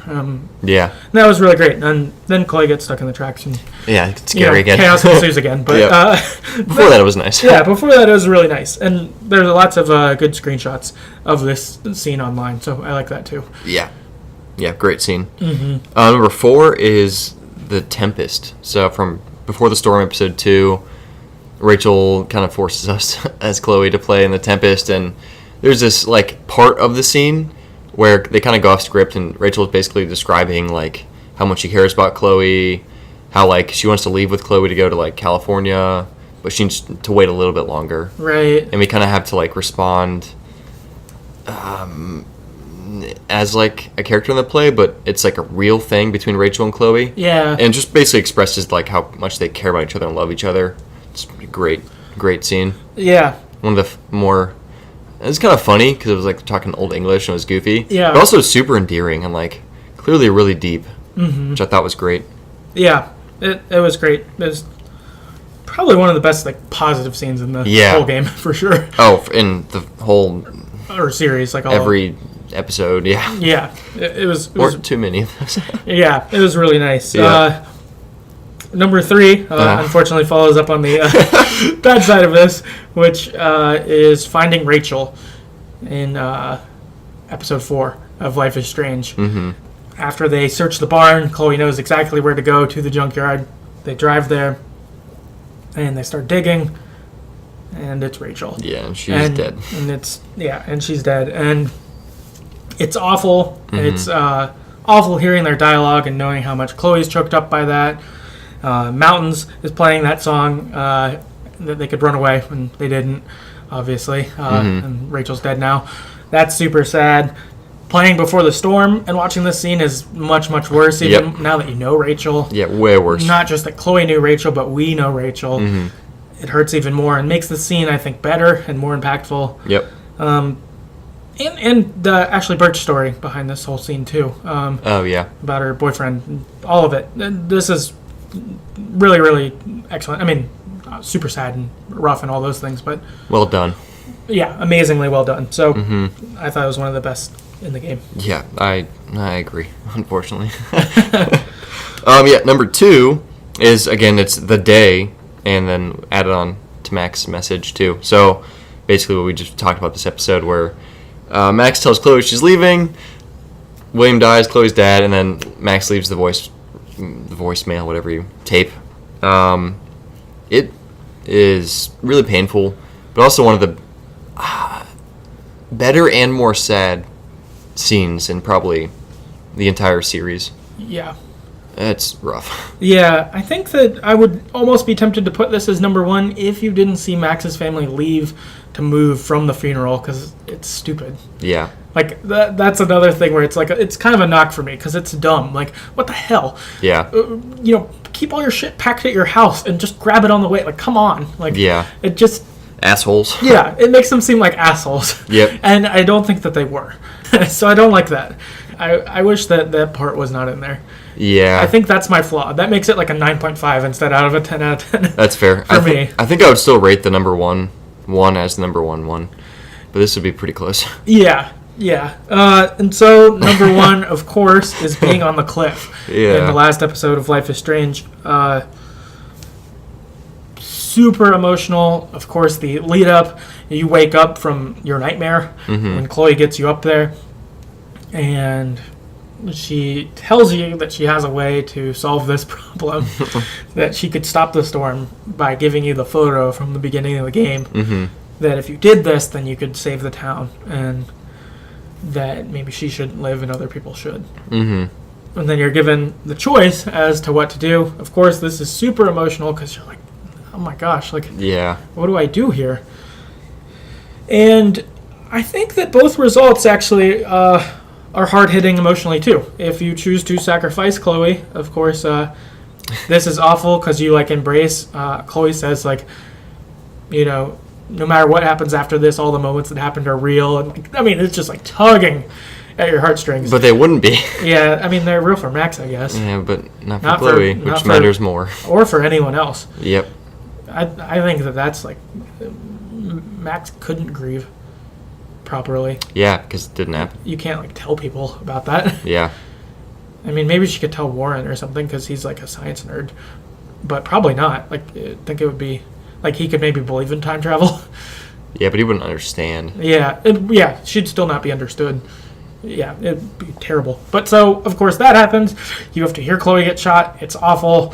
Speaker 1: That was really great. And then Chloe gets stuck in the tracks, and
Speaker 2: it's scary again.
Speaker 1: Chaos ensues again. But
Speaker 2: before that, it was nice.
Speaker 1: Before that, it was really nice. And there's lots of good screenshots of this scene online, so I like that too.
Speaker 2: Yeah, great scene. Number 4 is the Tempest. So from Before the Storm, episode 2, Rachel kind of forces us as Chloe to play in the Tempest, and there's this like part of the scene where they kind of go off script, and Rachel is basically describing like how much she cares about Chloe, how like she wants to leave with Chloe to go to like California, but she needs to wait a little bit longer.
Speaker 1: Right.
Speaker 2: And we kind of have to like respond as like a character in the play, but it's like a real thing between Rachel and Chloe.
Speaker 1: Yeah.
Speaker 2: And just basically expresses like how much they care about each other and love each other. It's a great scene.
Speaker 1: Yeah.
Speaker 2: One of the more... It's kind of funny because it was like talking old English and it was goofy.
Speaker 1: Yeah.
Speaker 2: But also super endearing and like clearly really deep, which I thought was great.
Speaker 1: Yeah. It was great. It was probably one of the best like positive scenes in the whole game for sure.
Speaker 2: Oh, in the whole...
Speaker 1: Or series, like all
Speaker 2: every episode,
Speaker 1: Yeah. It was
Speaker 2: too many of those.
Speaker 1: Yeah, it was really nice.
Speaker 2: Yeah.
Speaker 1: Number 3, unfortunately, follows up on the bad side of this, which is finding Rachel in episode 4 of Life is Strange. After they search the barn, Chloe knows exactly where to go to the junkyard. They drive there, And they start digging, and it's Rachel.
Speaker 2: Yeah, and she's dead.
Speaker 1: And she's dead. And it's awful. It's awful hearing their dialogue and knowing how much Chloe's choked up by that. Mountains is playing that song that they could run away, and they didn't, obviously. And Rachel's dead now. That's super sad. Playing Before the Storm and watching this scene is much, much worse, even now that you know Rachel.
Speaker 2: Yeah, way worse.
Speaker 1: Not just that Chloe knew Rachel, but we know Rachel. It hurts even more and makes the scene, I think, better and more impactful.
Speaker 2: Yep.
Speaker 1: And the Ashley Birch story behind this whole scene, too. About her boyfriend, all of it. This is really, really excellent. I mean, super sad and rough and all those things, but...
Speaker 2: Well done.
Speaker 1: Yeah, amazingly well done. So, I thought it was one of the best in the game.
Speaker 2: Yeah, I agree, unfortunately. Number 2 is, again, it's the day, and then added on to Max's message, too. So, basically what we just talked about this episode, where Max tells Chloe she's leaving, William dies, Chloe's dad, and then Max leaves the voicemail, whatever you tape. It is really painful, but also one of the better and more sad scenes in probably the entire series.
Speaker 1: Yeah.
Speaker 2: It's rough.
Speaker 1: Yeah, I think that I would almost be tempted to put this as number 1 if you didn't see Max's family leave to move from the funeral, because it's stupid.
Speaker 2: Yeah.
Speaker 1: Like, that's another thing where it's like, it's kind of a knock for me, because it's dumb. Like, what the hell?
Speaker 2: Yeah.
Speaker 1: Keep all your shit packed at your house and just grab it on the way. Like, come on. Like,
Speaker 2: yeah.
Speaker 1: It just...
Speaker 2: Assholes.
Speaker 1: Yeah, it makes them seem like assholes.
Speaker 2: Yep.
Speaker 1: And I don't think that they were. So I don't like that. I wish that part was not in there.
Speaker 2: Yeah.
Speaker 1: I think that's my flaw. That makes it like a 9.5 instead of a 10 out of 10.
Speaker 2: That's fair.
Speaker 1: For me.
Speaker 2: I think I would still rate the number one as the number one. But this would be pretty close.
Speaker 1: Yeah. And so, number 1, of course, is being on the cliff.
Speaker 2: Yeah.
Speaker 1: In the last episode of Life is Strange. Super emotional. Of course, the lead up, you wake up from your nightmare when Chloe gets you up there. And she tells you that she has a way to solve this problem. That she could stop the storm by giving you the photo from the beginning of the game. That if you did this, then you could save the town. And that maybe she shouldn't live and other people should. And then you're given the choice as to what to do. Of course, this is super emotional because you're like, oh my gosh, like,
Speaker 2: yeah,
Speaker 1: what do I do here? And I think that both results actually are hard-hitting emotionally too. If you choose to sacrifice Chloe, of course, this is awful because you like embrace. Chloe says like, no matter what happens after this, all the moments that happened are real. And I mean, it's just like tugging at your heartstrings.
Speaker 2: But they wouldn't be.
Speaker 1: Yeah, I mean, they're real for Max, I guess.
Speaker 2: Yeah, but not for Chloe, which matters more.
Speaker 1: Or for anyone else.
Speaker 2: Yep.
Speaker 1: I think that's like, Max couldn't grieve properly.
Speaker 2: Yeah, because it didn't happen.
Speaker 1: You can't like tell people about that.
Speaker 2: Yeah.
Speaker 1: I mean, maybe she could tell Warren or something because he's like a science nerd. But probably not. Like, I think it would be... Like, he could maybe believe in time travel.
Speaker 2: Yeah, but he wouldn't understand.
Speaker 1: Yeah, she'd still not be understood. Yeah, it'd be terrible. But so, of course, that happens. You have to hear Chloe get shot. It's awful.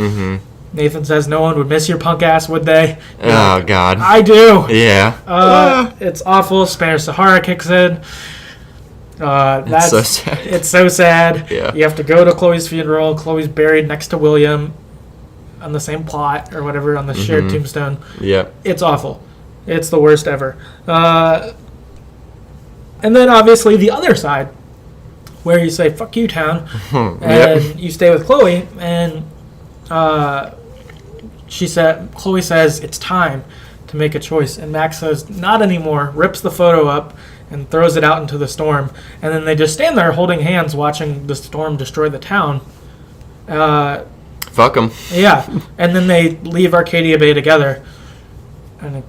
Speaker 1: Nathan says no one would miss your punk ass, would they?
Speaker 2: Oh, God.
Speaker 1: I do.
Speaker 2: Yeah.
Speaker 1: It's awful. Spanish Sahara kicks in.
Speaker 2: That's so sad.
Speaker 1: It's so sad.
Speaker 2: Yeah.
Speaker 1: You have to go to Chloe's funeral. Chloe's buried next to William on the same plot or whatever, on the shared tombstone.
Speaker 2: Yep.
Speaker 1: It's awful. It's the worst ever. And then obviously the other side, where you say, fuck you, town, and you stay with Chloe, and Chloe says, it's time to make a choice. And Max says, not anymore, rips the photo up and throws it out into the storm. And then they just stand there holding hands watching the storm destroy the town.
Speaker 2: Fuck them.
Speaker 1: Yeah. And then they leave Arcadia Bay together. And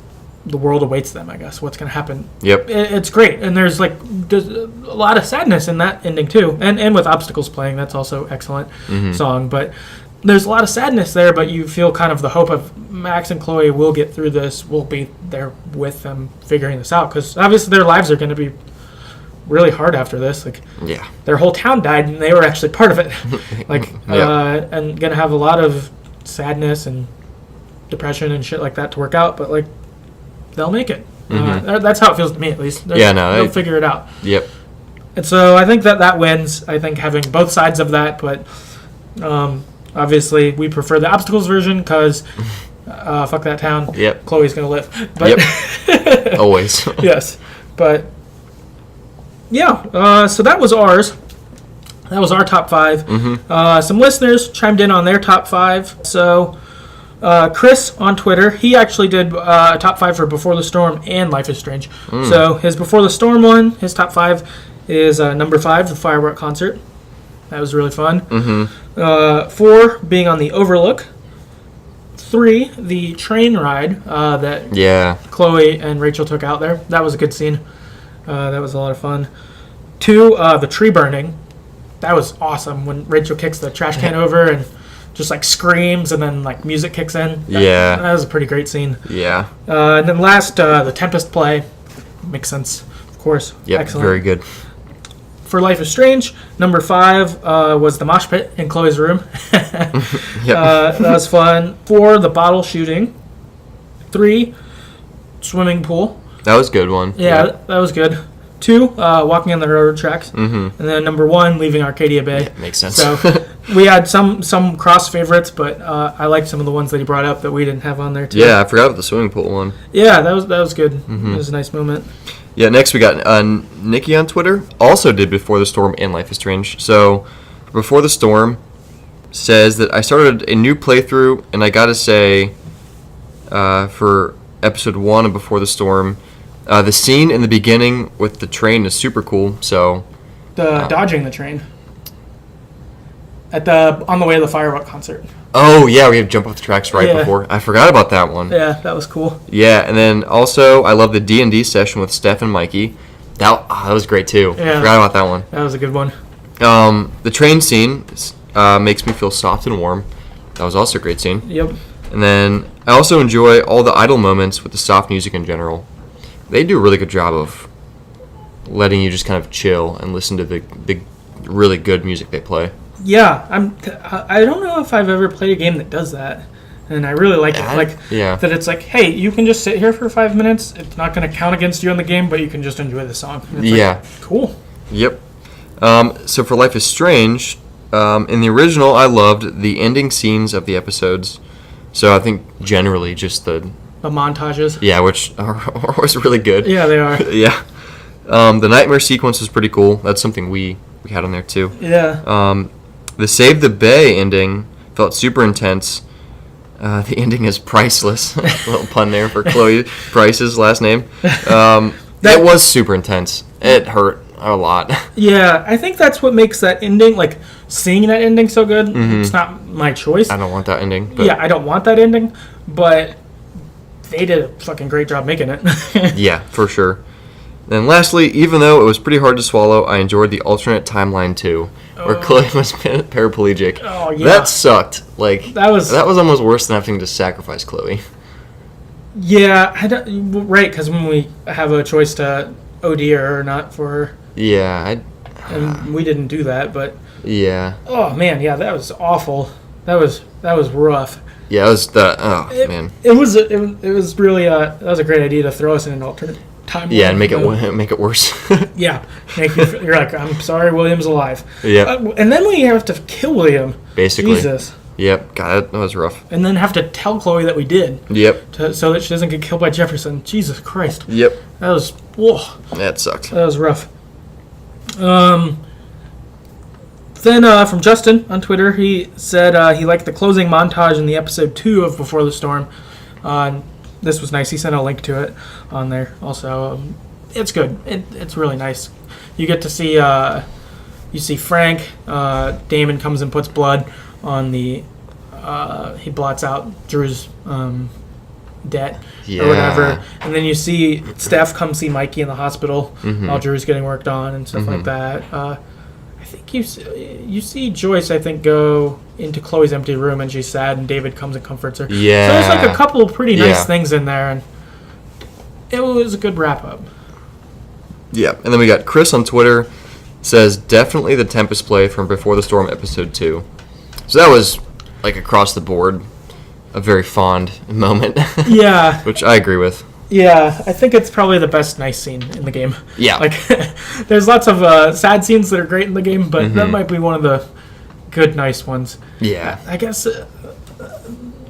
Speaker 1: the world awaits them, I guess. What's going to happen?
Speaker 2: Yep.
Speaker 1: It's great. And there's a lot of sadness in that ending, too. And with Obstacles playing, that's also excellent song. But there's a lot of sadness there, but you feel kind of the hope of Max and Chloe will get through this. We'll be there with them figuring this out. Because obviously their lives are going to be really hard after this. Like,
Speaker 2: yeah,
Speaker 1: their whole town died, and they were actually part of it. And going to have a lot of sadness and depression and shit like that to work out, but like they'll make it. That's how it feels to me, at least. They'll figure it out.
Speaker 2: Yep.
Speaker 1: And so I think that wins. I think having both sides of that, but obviously we prefer the obstacles version because fuck that town.
Speaker 2: Yep.
Speaker 1: Chloe's gonna live. But
Speaker 2: yep. Always.
Speaker 1: Yes, but yeah. So that was ours. That was our top 5. Some listeners chimed in on their top 5. So Chris on Twitter, he actually did a top 5 for Before the Storm and Life is Strange. So his Before the Storm one, his top 5 is number 5, the firework concert. That was really fun. 4, being on the Overlook. 3, the train ride that Chloe and Rachel took out there. That was a good scene. That was a lot of fun. 2, the tree burning. That was awesome when Rachel kicks the trash can over and just like screams and then like music kicks in. That was a pretty great scene.
Speaker 2: Yeah.
Speaker 1: And then last, the Tempest play. Makes sense, of course.
Speaker 2: Yep,
Speaker 1: excellent.
Speaker 2: very good.
Speaker 1: For Life is Strange, number 5 was the mosh pit in Chloe's room. That was fun. 4, the bottle shooting. 3, swimming pool.
Speaker 2: That was a good one.
Speaker 1: Yeah, that was good. 2, walking on the railroad tracks. And then number 1, leaving Arcadia Bay.
Speaker 2: Yeah, makes sense.
Speaker 1: So we had some cross favorites, but I liked some of the ones that he brought up that we didn't have on there too.
Speaker 2: Yeah, I forgot about the swimming pool one.
Speaker 1: Yeah, that was good. It was a nice moment.
Speaker 2: Yeah, next we got Nikki on Twitter. Also did Before the Storm and Life is Strange. So Before the Storm says that I started a new playthrough, and I gotta say, for episode 1 of Before the Storm, the scene in the beginning with the train is super cool. So
Speaker 1: dodging the train on the way to the firework concert.
Speaker 2: Oh yeah, we have jump off the tracks right before. I forgot about that one.
Speaker 1: Yeah, that was cool.
Speaker 2: Yeah, and then also I love the D&D session with Steph and Mikey. That was great too.
Speaker 1: Yeah.
Speaker 2: I forgot about that one.
Speaker 1: That was a good one.
Speaker 2: The train scene makes me feel soft and warm. That was also a great scene.
Speaker 1: Yep.
Speaker 2: And then I also enjoy all the idle moments with the soft music in general. They do a really good job of letting you just kind of chill and listen to the really good music they play.
Speaker 1: Yeah, I don't know if I've ever played a game that does that, and I really like it. That it's like, hey, you can just sit here for 5 minutes. It's not going to count against you in the game, but you can just enjoy the song. Like, cool.
Speaker 2: Yep. So for Life is Strange, in the original, I loved the ending scenes of the episodes. So I think generally just the
Speaker 1: montages.
Speaker 2: Yeah, which are always really good.
Speaker 1: Yeah, they are.
Speaker 2: Yeah. The nightmare sequence was pretty cool. That's something we had on there too.
Speaker 1: Yeah.
Speaker 2: The Save the Bay ending felt super intense. The ending is priceless. A little pun there for Chloe Price's last name. That was super intense. It hurt a lot.
Speaker 1: Yeah, I think that's what makes that ending, like, seeing that ending so good. It's not my choice.
Speaker 2: I don't want that ending. But
Speaker 1: yeah, I don't want that ending, but they did a fucking great job making it.
Speaker 2: Yeah, for sure. Then lastly, even though it was pretty hard to swallow, I enjoyed the alternate timeline too, where Chloe was paraplegic.
Speaker 1: Oh yeah,
Speaker 2: that sucked. Like
Speaker 1: that was
Speaker 2: almost worse than having to sacrifice Chloe.
Speaker 1: Yeah, right. Because when we have a choice to OD her or not for her.
Speaker 2: Yeah,
Speaker 1: and we didn't do that, but
Speaker 2: yeah.
Speaker 1: Oh man, yeah, that was awful. That was rough.
Speaker 2: Yeah, it was man.
Speaker 1: It was really that was a great idea to throw us in an alternate timeline.
Speaker 2: Yeah, and make it worse.
Speaker 1: Yeah, you're like, I'm sorry, William's alive.
Speaker 2: Yeah,
Speaker 1: and then we have to kill William.
Speaker 2: Basically.
Speaker 1: Jesus.
Speaker 2: Yep. God, that was rough.
Speaker 1: And then have to tell Chloe that we did.
Speaker 2: Yep.
Speaker 1: So that she doesn't get killed by Jefferson. Jesus Christ.
Speaker 2: Yep.
Speaker 1: That was. Whoa.
Speaker 2: That sucked.
Speaker 1: That was rough. Then from Justin on Twitter, he said he liked the closing montage in the episode 2 of Before the Storm. This was nice. He sent a link to it on there. Also, it's good. It's really nice. You get to see you see Frank. Damon comes and puts blood on the. He blots out Drew's debt or whatever, and then you see Steph come see Mikey in the hospital while Drew's getting worked on and stuff like that. I think you see Joyce, I think, go into Chloe's empty room and she's sad, and David comes and comforts her.
Speaker 2: Yeah.
Speaker 1: So there's like a couple pretty nice things in there, and it was a good wrap up.
Speaker 2: Yeah, and then we got Chris on Twitter says definitely the Tempest play from Before the Storm episode 2. So that was like across the board. a very fond moment.
Speaker 1: Yeah.
Speaker 2: Which I agree with.
Speaker 1: Yeah, I think it's probably the best nice scene in the game.
Speaker 2: Yeah.
Speaker 1: Like, there's lots of sad scenes that are great in the game, but that might be one of the good nice ones.
Speaker 2: Yeah.
Speaker 1: I guess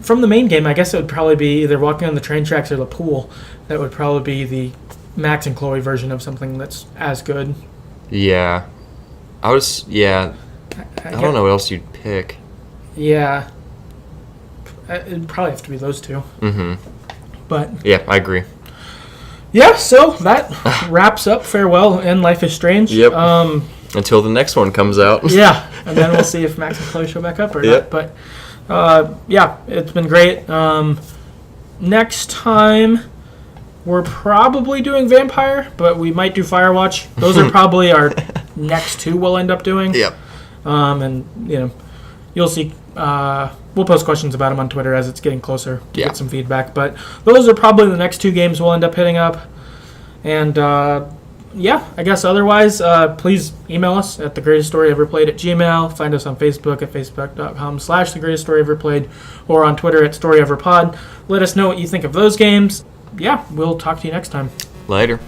Speaker 1: from the main game, I guess it would probably be either walking on the train tracks or the pool. That would probably be the Max and Chloe version of something that's as good.
Speaker 2: Yeah. I don't know what else you'd pick.
Speaker 1: Yeah. It'd probably have to be those two.
Speaker 2: Mm-hmm.
Speaker 1: But
Speaker 2: yeah, I agree.
Speaker 1: Yeah, so that wraps up Farewell and Life is Strange.
Speaker 2: Yep. Until the next one comes out.
Speaker 1: Yeah, and then we'll see if Max and Chloe show back up or
Speaker 2: Yep.
Speaker 1: not. But yeah, it's been great. Next time, we're probably doing Vampire, but we might do Firewatch. Those are probably our next two we'll end up doing.
Speaker 2: Yep.
Speaker 1: And, you'll see. We'll post questions about them on Twitter as it's getting closer to get some feedback. But those are probably the next two games we'll end up hitting up. And, I guess otherwise, please email us at TheGreatestStoryEverPlayed@gmail. Find us on Facebook at facebook.com/TheGreatestStoryEverPlayed or on Twitter at StoryEverPod. Let us know what you think of those games. Yeah, we'll talk to you next time.
Speaker 2: Later.